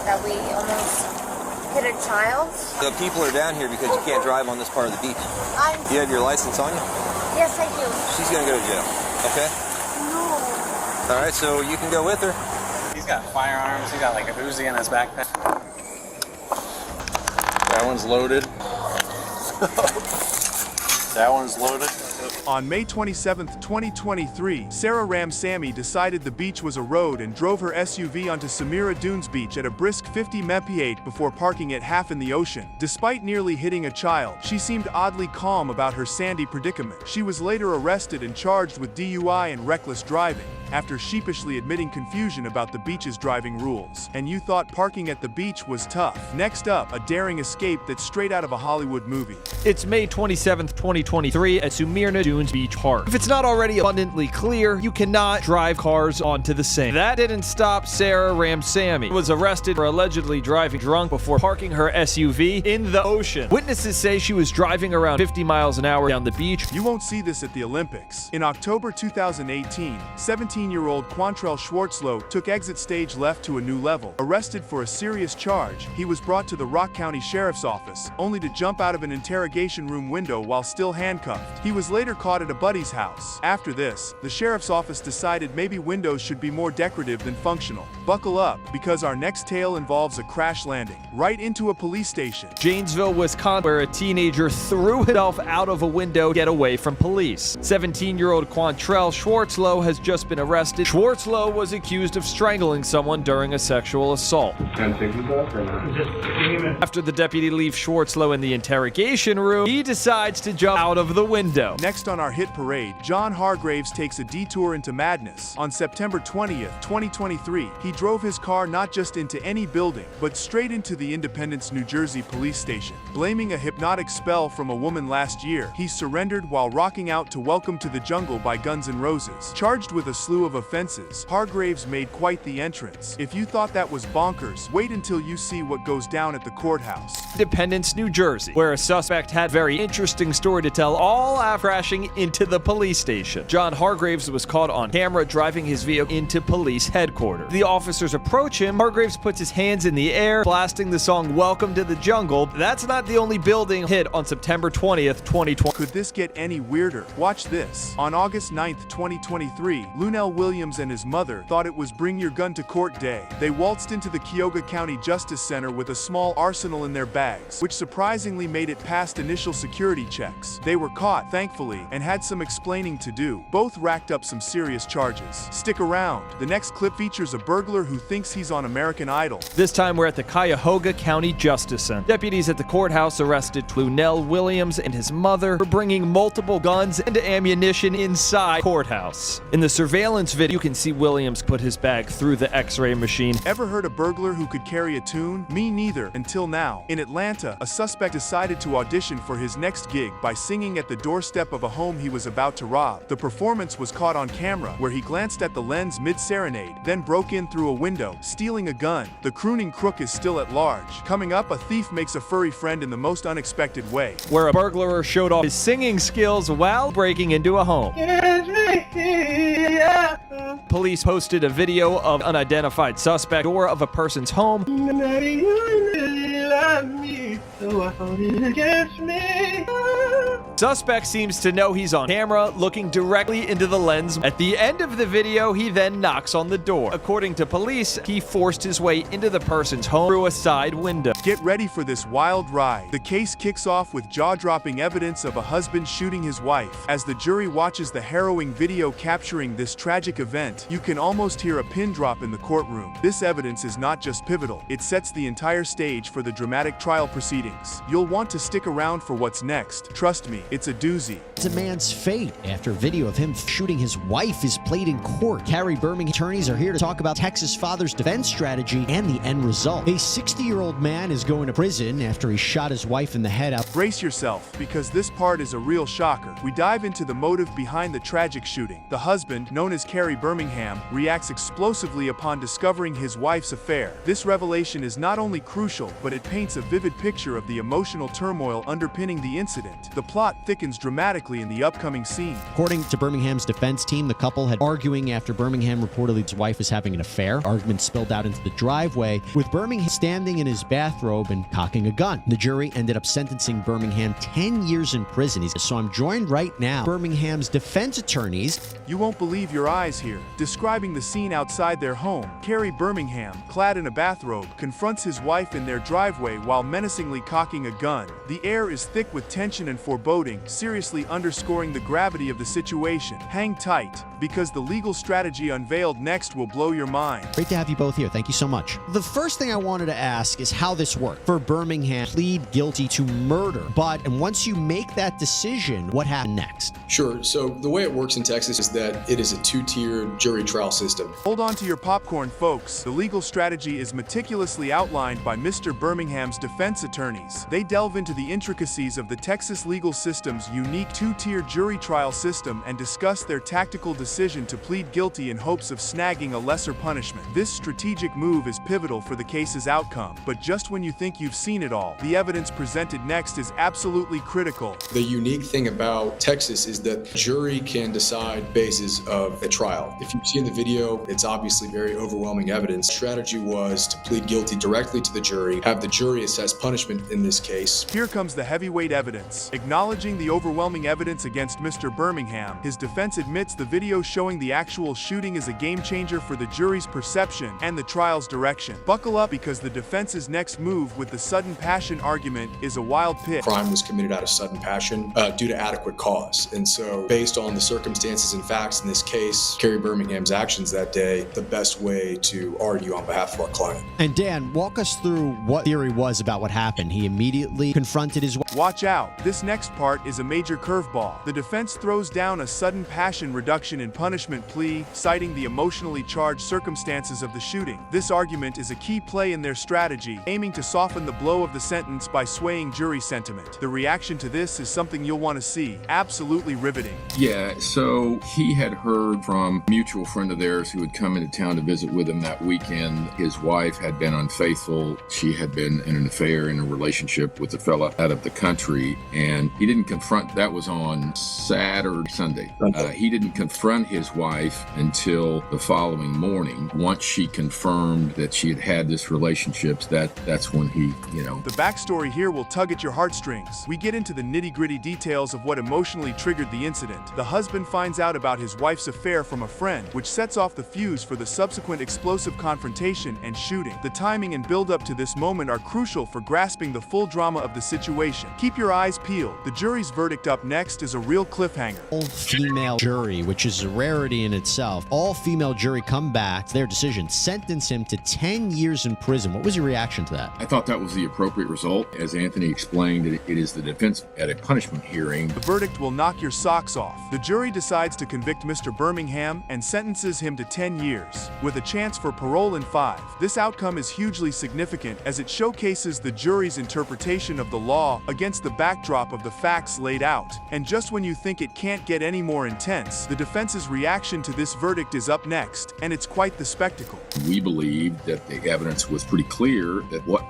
that we almost hit a child. The people are down here because you can't drive on this part of the beach. You have your license on you? Yes, I do. She's going to go to jail, okay? No. All right, so you can go with her. He's got firearms. He's got like a Uzi in his backpack. That one's loaded. That one's loaded. On May 27, 2023, Sarah Ramsamy decided the beach was a road and drove her SUV onto Samira Dunes Beach at a brisk 50 mph before parking it half in the ocean. Despite nearly hitting a child, she seemed oddly calm about her sandy predicament. She was later arrested and charged with DUI and reckless driving, after sheepishly admitting confusion about the beach's driving rules. And you thought parking at the beach was tough. Next up, a daring escape that's straight out of a Hollywood movie. It's May 27th, 2023 at Smyrna Dunes Beach Park. If it's not already abundantly clear, you cannot drive cars onto the same. That didn't stop Sarah Ramsamy, who was arrested for allegedly driving drunk before parking her SUV in the ocean. Witnesses say she was driving around 50 miles an hour down the beach. You won't see this at the Olympics. In October 2018, 17-year-old Quantrell Schwartzlow took exit stage left to a new level. Arrested for a serious charge, he was brought to the Rock County Sheriff's Office, only to jump out of an interrogation room window while still handcuffed. He was later caught at a buddy's house. After this, the Sheriff's Office decided maybe windows should be more decorative than functional. Buckle up, because our next tale involves a crash landing right into a police station. Janesville, Wisconsin, where a teenager threw himself out of a window to get away from police. 17-year-old Quantrell Schwartzlow has just been arrested. Schwartzlow was accused of strangling someone during a sexual assault. After the deputy leaves Schwartzlow in the interrogation room, he decides to jump out of the window. Next on our hit parade, John Hargraves takes a detour into madness. On September 20th, 2023, he drove his car not just into any building, but straight into the Independence, New Jersey police station. Blaming a hypnotic spell from a woman last year, he surrendered while rocking out to Welcome to the Jungle by Guns N' Roses. Charged with a slew of offenses, Hargraves made quite the entrance. If you thought that was bonkers, wait until you see what goes down at the courthouse. Independence, New Jersey, where a suspect had a very interesting story to tell all after crashing into the police station. John Hargraves was caught on camera driving his vehicle into police headquarters. The officers approach him. Hargraves puts his hands in the air, blasting the song Welcome to the Jungle. That's not the only building hit on September 20th, 2020. Could this get any weirder? Watch this. On August 9th, 2023, Lunell Williams and his mother thought it was Bring Your Gun to Court Day. They waltzed into the Cuyahoga County Justice Center with a small arsenal in their bags, which surprisingly made it past initial security checks. They were caught, thankfully, and had some explaining to do. Both racked up some serious charges. Stick around. The next clip features a burglar who thinks he's on American Idol. This time we're at the Cuyahoga County Justice Center. Deputies at the courthouse arrested Lunell Williams and his mother for bringing multiple guns and ammunition inside courthouse. In the surveillance video, you can see Williams put his bag through the x-ray machine. Ever heard a burglar who could carry a tune? Me neither, until now. In Atlanta, a suspect decided to audition for his next gig by singing at the doorstep of a home he was about to rob. The performance was caught on camera, where he glanced at the lens mid-serenade, then broke in through a window, stealing a gun. The crooning crook is still at large. Coming up, a thief makes a furry friend in the most unexpected way, where a burglar showed off his singing skills while breaking into a home. Police posted a video of unidentified suspect door of a person's home. Suspect seems to know he's on camera, looking directly into the lens. At the end of the video, he then knocks on the door. According to police, he forced his way into the person's home through a side window. Get ready for this wild ride. The case kicks off with jaw-dropping evidence of a husband shooting his wife. As the jury watches the harrowing video capturing this tragic event, you can almost hear a pin drop in the courtroom. This evidence is not just pivotal, it sets the entire stage for the dramatic trial proceedings. You'll want to stick around for what's next. Trust me, it's a doozy. It's a man's fate after video of him shooting his wife is played in court. Carrie Birmingham attorneys are here to talk about Texas father's defense strategy and the end result. A 60-year-old man is going to prison after he shot his wife in the head out. Brace yourself, because this part is a real shocker. We dive into the motive behind the tragic shooting. The husband, known as Carrie Birmingham, reacts explosively upon discovering his wife's affair. This revelation is not only crucial, but it paints a vivid picture of the emotional turmoil underpinning the incident. The plot thickens dramatically in the upcoming scene. According to Birmingham's defense team, the couple had arguing after Birmingham reportedly his wife was having an affair. Argument spilled out into the driveway, with Birmingham standing in his bathrobe and cocking a gun. The jury ended up sentencing Birmingham 10 years in prison. So I'm joined right now Birmingham's defense attorneys. You won't believe your eyes here. Describing the scene outside their home, Carrie Birmingham, clad in a bathrobe, confronts his wife in their driveway while menacingly cocking a gun. The air is thick with tension and foreboding, seriously underscoring the gravity of the situation. Hang tight, because the legal strategy unveiled next will blow your mind. Great to have you both here. Thank you so much. The first thing I wanted to ask is how this worked. For Birmingham, plead guilty to murder. And once you make that decision, what happened next? Sure. So the way it works in Texas is that it is a two-tiered jury trial system. Hold on to your popcorn, folks. The legal strategy is meticulously outlined by Mr. Birmingham's defense attorneys. They delve into the intricacies of the Texas legal system's unique two-tier jury trial system and discuss their tactical decision to plead guilty in hopes of snagging a lesser punishment. This strategic move is pivotal for the case's outcome, but just when you think you've seen it all, the evidence presented next is absolutely critical. The unique thing about Texas is that the jury can decide basis of a trial. If you've seen the video, it's obviously very overwhelming evidence. The strategy was to plead guilty directly to the jury, have the jury assess punishment in this case. Here comes the heavyweight evidence. Acknowledging the overwhelming evidence against Mr. Birmingham, his defense admits the video showing the actual shooting is a game changer for the jury's perception and the trial's direction. Buckle up, because the defense's next move with the sudden passion argument is a wild pitch. Crime was committed out of sudden passion due to adequate cause. And so based on the circumstances and facts in this case, Carrie Birmingham's actions that day, the best way to argue on behalf of our client. And Dan, walk us through what theory was about what happened. He immediately confronted his wife. Watch out. This next part is a major curveball. The defense throws down a sudden passion reduction in punishment plea, citing the emotionally charged circumstances of the shooting. This argument is a key play in their strategy, aiming to soften the blow of the sentence by swaying jury sentiment. The reaction to this is something you'll want to see. Absolutely riveting. Yeah, so he had heard from a mutual friend of theirs who had come into town to visit with him that weekend. His wife had been unfaithful. She had been in an affair, in a relationship with a fella out of the country, and he didn't confront. That was on Sunday. He didn't confront his wife until the following morning. Once she confirmed that she had had this relationship, that's when he, The backstory here will tug at your heartstrings. We get into the nitty-gritty details of what emotionally triggered the incident. The husband finds out about his wife's affair from a friend, which sets off the fuse for the subsequent explosive confrontation and shooting. The timing and build-up to this moment are crucial for grasping the full drama of the situation. Keep your eyes peeled. The jury's verdict up next is a real cliffhanger. All-female jury, which is a rarity in itself. All-female jury come back to their decision, sentence him to 10 years in prison. What was your reaction to that? I thought that was the appropriate result. As Anthony explained, it is the defense at a punishment hearing. The verdict will knock your socks off. The jury decides to convict Mr. Birmingham and sentences him to 10 years, with a chance for parole in 5. This outcome is hugely significant as it showcases the jury's interpretation of the law against the backdrop of the facts laid out. And just when you think it can't get any more intense, the defense's reaction to this verdict is up next, and it's quite the spectacle. We believed that the evidence was pretty clear that what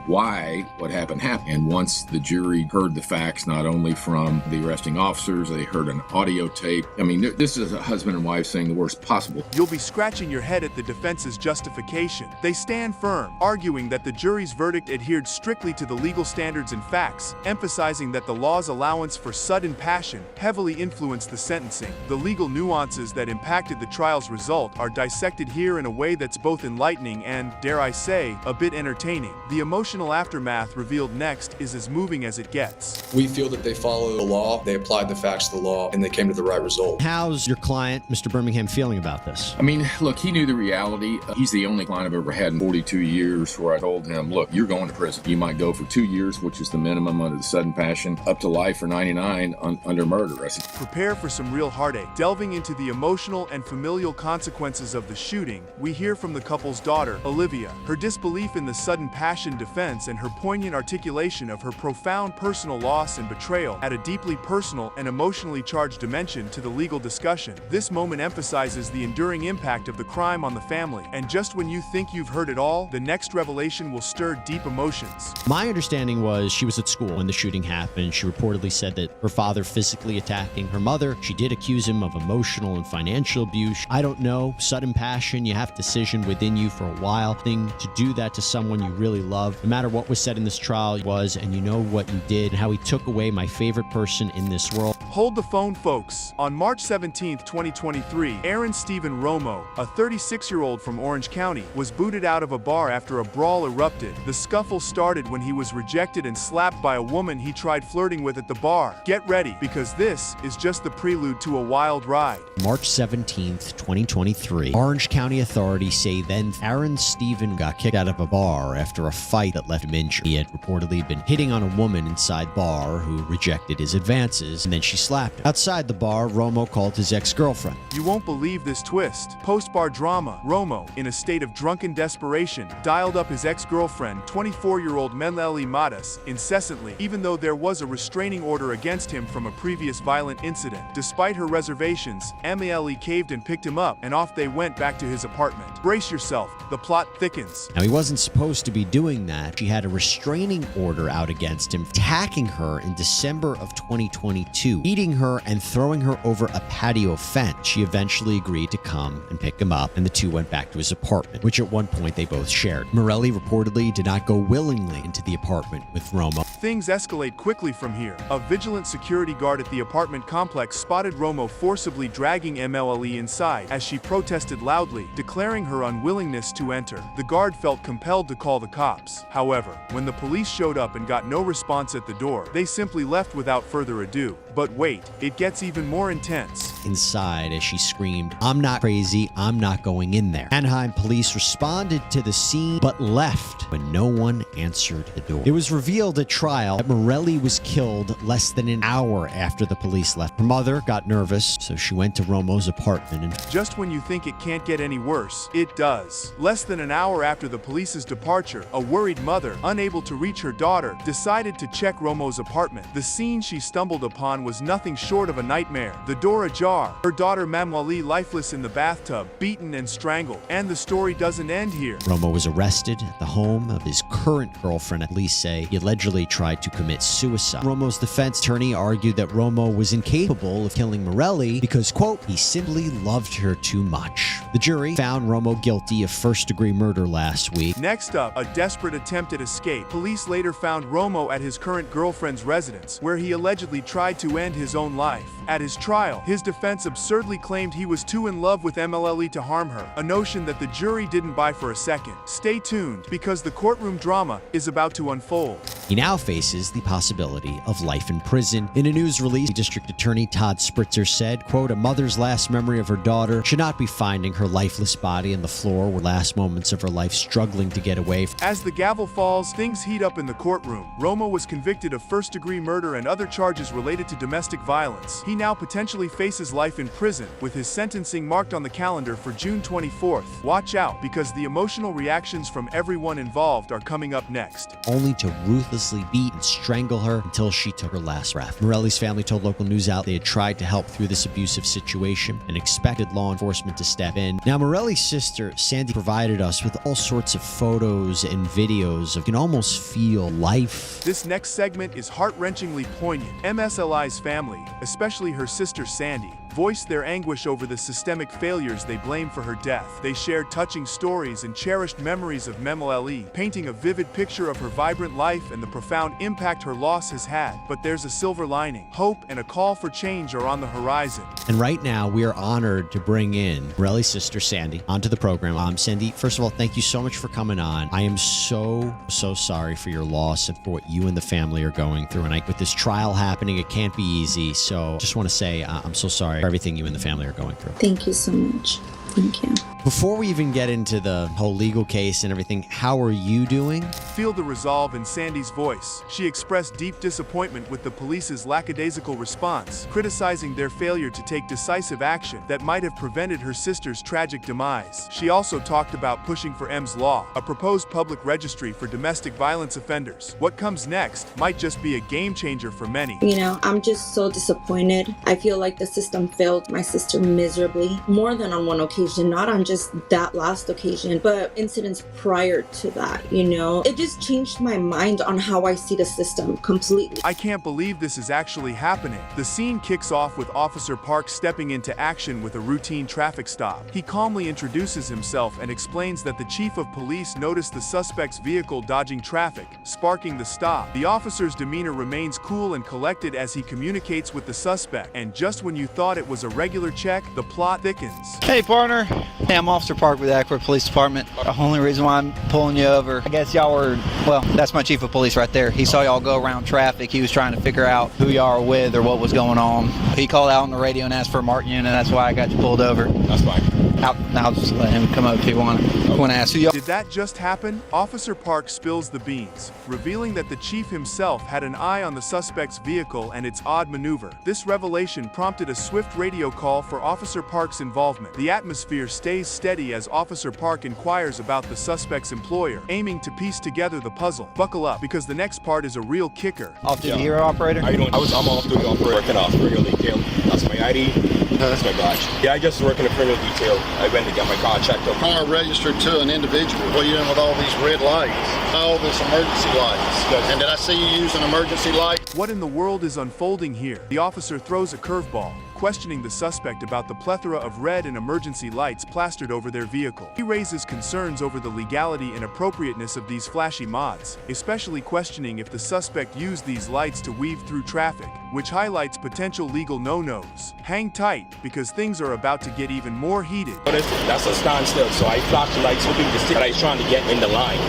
happened. And once the jury heard the facts, not only from the arresting officers, they heard an audio tape. I mean, this is a husband and wife saying the worst possible. You'll be scratching your head at the defense's justification. They stand firm, arguing that the jury's verdict adhered strictly to the legal standards and facts, emphasizing that the law's allowance for sudden passion heavily influenced the sentencing. The legal nuances that impacted the trial's result are dissected here in a way that's both enlightening and, dare I say, a bit entertaining. The emotional aftermath revealed next is as moving as it gets. We feel that they followed the law, they applied the facts to the law, and they came to the right result. How's your client, Mr. Birmingham, feeling about this? I mean, look, he knew the reality. He's the only client I've ever had in 42 years where I told him, look, you're going to prison. You might go for 2 years, which is the minimum under the sudden passion, up to life for 99 under murder. I said, prepare for some real heartache. Delving into the emotional and familial consequences of the shooting, we hear from the couple's daughter, Olivia. Her disbelief in the sudden passion defense and her poignant articulation of her profound personal loss and betrayal add a deeply personal and emotionally charged dimension to the legal discussion. This moment emphasizes the enduring impact of the crime on the family, and just when you think you've heard it all, the next revelation will stir deep emotions. My understanding was she was at school when the shooting happened. She reportedly said that her father physically attacking her mother. She did accuse him of emotional and financial abuse. I don't know, sudden passion, you have decision within you for a while. Thing to do that to someone you really love, no matter what was said in this trial was, and you know what you did, and how he took away my favorite person in this world. Hold the phone, folks. On March 17, 2023, Aaron Stephen Romo, a 36-year-old from Orange County, was booted out of a bar after a brawl erupted. The scuffle started when he was rejected and slapped by a woman he tried flirting with at the bar. Get ready, because this is just the prelude to a wild ride. March 17th, 2023, Orange County authorities say then Aaron Stephen got kicked out of a bar after a fight that left him injured. He had reportedly been hitting on a woman inside bar who rejected his advances, and then she slapped him. Outside the bar, Romo called his ex-girlfriend. You won't believe this twist. Post-bar drama, Romo, in a state of drunken desperation, dialed up his ex-girlfriend, 24-year-old Meleli Matas, incessantly, even though there was a restraining order against him from a previous violent incident. Despite her reservations, Meleli caved and picked him up, and off they went back to his apartment. Brace yourself, the plot thickens. Now, he wasn't supposed to be doing that. She had a restraining order out against him, attacking her in December of 2022, beating her and throwing her over a patio fence. She eventually agreed to come and pick him up, and the two went back to his apartment, which at one point they both shared. Morelli reportedly did not go willingly into the apartment with Romo. Things escalate quickly from here. A vigilant security guard at the apartment complex spotted Romo forcibly dragging Meleli inside as she protested loudly, declaring her unwillingness to enter. The guard felt compelled to call the cops. However, when the police showed up and got no response at the door, they simply left without further ado. But wait, it gets even more intense. Inside, as she screamed, "I'm not crazy, I'm not going in there." Anaheim police responded to the scene, but left when no one answered the door. It was revealed at trial that Morelli was killed less than an hour after the police left. Her mother got nervous, so she went to Romo's apartment and just when you think it can't get any worse, it does. Less than an hour after the police's departure, a worried mother, unable to reach her daughter, decided to check Romo's apartment. The scene she stumbled upon was nothing short of a nightmare. The door ajar, her daughter Mamwali lifeless in the bathtub, beaten and strangled. And the story doesn't end here. Romo was arrested at the home of his current girlfriend. Police say he allegedly tried to commit suicide. Romo's defense attorney argued that Romo was incapable of killing Morelli because, quote, he simply loved her too much. The jury found Romo guilty of first-degree murder last week. Next up, a desperate attempt at escape. Police later found Romo at his current girlfriend's residence, where he allegedly tried to end his own life. At his trial, his defense absurdly claimed he was too in love with Meleli to harm her, a notion that the jury didn't buy for a second. Stay tuned, because the courtroom drama is about to unfold. He now faces the possibility of life in prison. In a news release, District Attorney Todd Spritzer said, quote, "A mother's last memory of her daughter should not be finding her lifeless body on the floor where last moments of her life struggling to get away." As the gavel falls, things heat up in the courtroom. Romo was convicted of first-degree murder and other charges related to domestic violence. He now potentially faces life in prison, with his sentencing marked on the calendar for June 24th. Watch out, because the emotional reactions from everyone involved are coming up next. Only to ruthlessly beat and strangle her until she took her last breath. Morelli's family told local news outlet they had tried to help through this abusive situation and expected law enforcement to step in. Now, Morelli's sister, Sandy, provided us with all sorts of photos and videos of you can almost feel life. This next segment is heart-wrenchingly poignant. MSLI's family, especially her sister Sandy, voiced their anguish over the systemic failures they blame for her death. They shared touching stories and cherished memories of Meleli, painting a vivid picture of her vibrant life and the profound impact her loss has had. But there's a silver lining. Hope and a call for change are on the horizon. And right now, we are honored to bring in Morelli's sister, Sandy, onto the program. Sandy, first of all, thank you so much for coming on. I am so sorry for your loss and for what you and the family are going through. And with this trial happening, it can't be easy. So just want to say I'm so sorry for everything you and the family are going through. Thank you so much. Thank you. Before we even get into the whole legal case and everything, how are you doing? Feel the resolve in Sandy's voice. She expressed deep disappointment with the police's lackadaisical response, criticizing their failure to take decisive action that might have prevented her sister's tragic demise. She also talked about pushing for M's Law, a proposed public registry for domestic violence offenders. What comes next might just be a game changer for many. You know, I'm just so disappointed. I feel like the system failed my sister miserably, more than on one occasion, not on just that last occasion, but incidents prior to that, you know, it just changed my mind on how I see the system completely. I can't believe this is actually happening. The scene kicks off with Officer Park stepping into action with a routine traffic stop. He calmly introduces himself and explains that the chief of police noticed the suspect's vehicle dodging traffic, sparking the stop. The officer's demeanor remains cool and collected as he communicates with the suspect, and just when you thought it was a regular check, the plot thickens. Hey partner, hey, I'm Officer Park with the Acworth Police Department. The only reason why I'm pulling you over, I guess y'all were, well, that's my chief of police right there. He saw y'all go around traffic. He was trying to figure out who y'all were with or what was going on. He called out on the radio and asked for a marked unit, and that's why I got you pulled over. That's fine. I'll just let him come up if you want to ask who y'all. Did that just happen? Officer Park spills the beans, revealing that the chief himself had an eye on the suspect's vehicle and its odd maneuver. This revelation prompted a swift radio call for Officer Park's involvement. The atmosphere stays steady as Officer Park inquires about the suspect's employer, aiming to piece together the puzzle. Buckle up, because the next part is a real kicker. Off-duty hero operator? How you doing? I'm off-duty operator working off criminal detail. That's my ID. That's my badge. Yeah, I just work in the criminal detail. I went to get my car checked out. Car registered to an individual. What are you doing with all these red lights? All this emergency lights. And did I see you use an emergency light? What in the world is unfolding here? The officer throws a curveball, questioning the suspect about the plethora of red and emergency lights plastered over their vehicle. He raises concerns over the legality and appropriateness of these flashy mods, especially questioning if the suspect used these lights to weave through traffic, which highlights potential legal no-nos. Hang tight, because things are about to get even more heated. That's a standstill, so I flashed the lights hoping to see that I was trying to get in the line.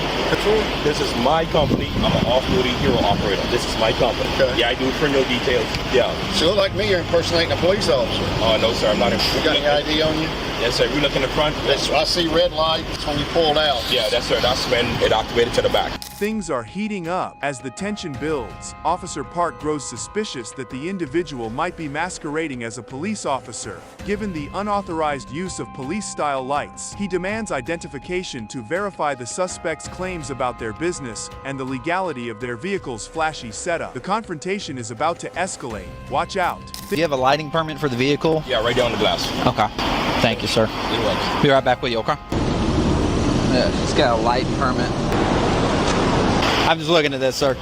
This is my company. I'm an off-duty hero operator. This is my company. Okay. Yeah, I do criminal details. Yeah. So you look like me, you're impersonating a police officer. Oh, no, sir, I'm not. You got any ID on you? Yes, sir. We look in the front. I see red lights when you pulled out. Yeah, that's sir. That's when it activated to the back. Things are heating up. As the tension builds, Officer Park grows suspicious that the individual might be masquerading as a police officer. Given the unauthorized use of police-style lights, he demands identification to verify the suspect's claims about their business and the legality of their vehicle's flashy setup. The confrontation is about to escalate. Watch out. Do you have a lighting permit for the vehicle? Yeah, right down the glass. Okay. Thank you, sir. You're welcome. Be right back with you, okay? Yeah, it's got a light permit. I'm just looking at this, sir.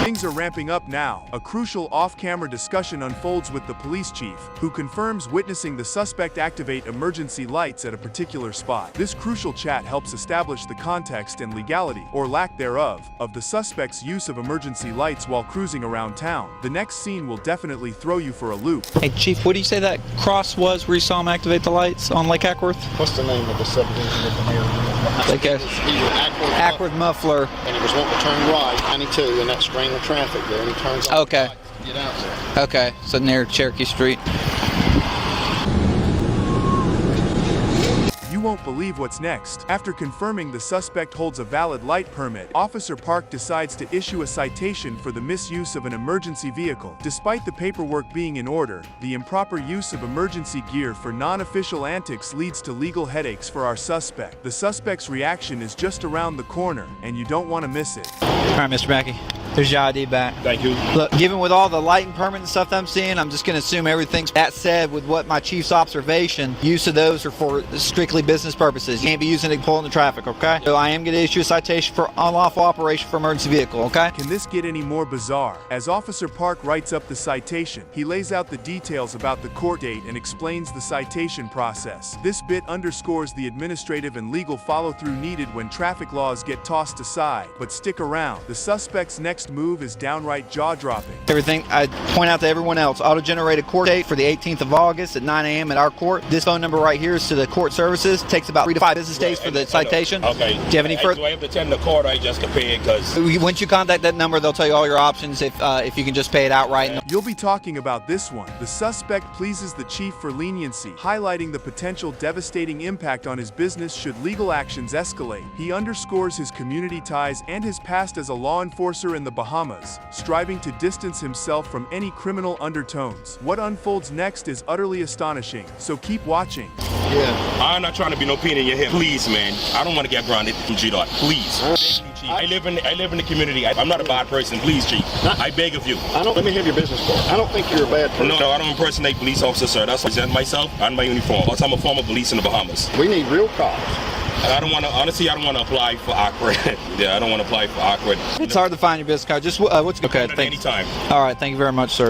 Things are ramping up now. A crucial off-camera discussion unfolds with the police chief, who confirms witnessing the suspect activate emergency lights at a particular spot. This crucial chat helps establish the context and legality, or lack thereof, of the suspect's use of emergency lights while cruising around town. The next scene will definitely throw you for a loop. Hey, Chief, what do you say that cross was where you saw him activate the lights on Lake Acworth? What's the name of the subdivision of the area? Lake Acworth Muffler. And he was wanting to turn right, 92, and that strain of traffic there, and he turns off okay. the lights to get out there. Okay, so near Cherokee Street. You won't believe what's next. After confirming the suspect holds a valid light permit, Officer Park decides to issue a citation for the misuse of an emergency vehicle. Despite the paperwork being in order, the improper use of emergency gear for non-official antics leads to legal headaches for our suspect. The suspect's reaction is just around the corner, and you don't want to miss it. All right, Mr. Mackey. There's your ID back. Thank you. Look, given with all the lighting permit and stuff that I'm seeing, I'm just going to assume everything's that said with what my chief's observation. Use of those are for strictly business purposes. You can't be using it to pull into traffic, okay? So I am going to issue a citation for unlawful operation for emergency vehicle, okay? Can this get any more bizarre? As Officer Park writes up the citation, he lays out the details about the court date and explains the citation process. This bit underscores the administrative and legal follow-through needed when traffic laws get tossed aside. But stick around. The suspect's next move is downright jaw-dropping. Everything I point out to everyone else, auto-generated court date for the 18th of August at 9 a.m. at our court. This phone number right here is to the court services. Takes about 3 to 5 business days for the citation. Okay. Do you have any further? Do I have to attend the court or I just can pay it? Because once you contact that number, they'll tell you all your options if you can just pay it outright. You'll be talking about this one. The suspect pleases the chief for leniency, highlighting the potential devastating impact on his business should legal actions escalate. He underscores his community ties and his past as a law enforcer in the Bahamas, striving to distance himself from any criminal undertones. What unfolds next is utterly astonishing, so keep watching. Yeah. I'm not trying to be no pain in your head. Please, man. I don't want to get grounded in GDOT. Please. Thank you, Chief. I live in the community. I'm not a bad person. Please, Chief. I beg of you. Let me have your business card. I don't think you're a bad person. No, I don't impersonate police officers, sir. That's why I present myself and my uniform. Also, I'm a former police in the Bahamas. We need real cops. And I don't want to apply for awkward. Yeah, I don't want to apply for awkward. It's hard to find your business card. Just what's okay? Anytime. All right, thank you very much, sir.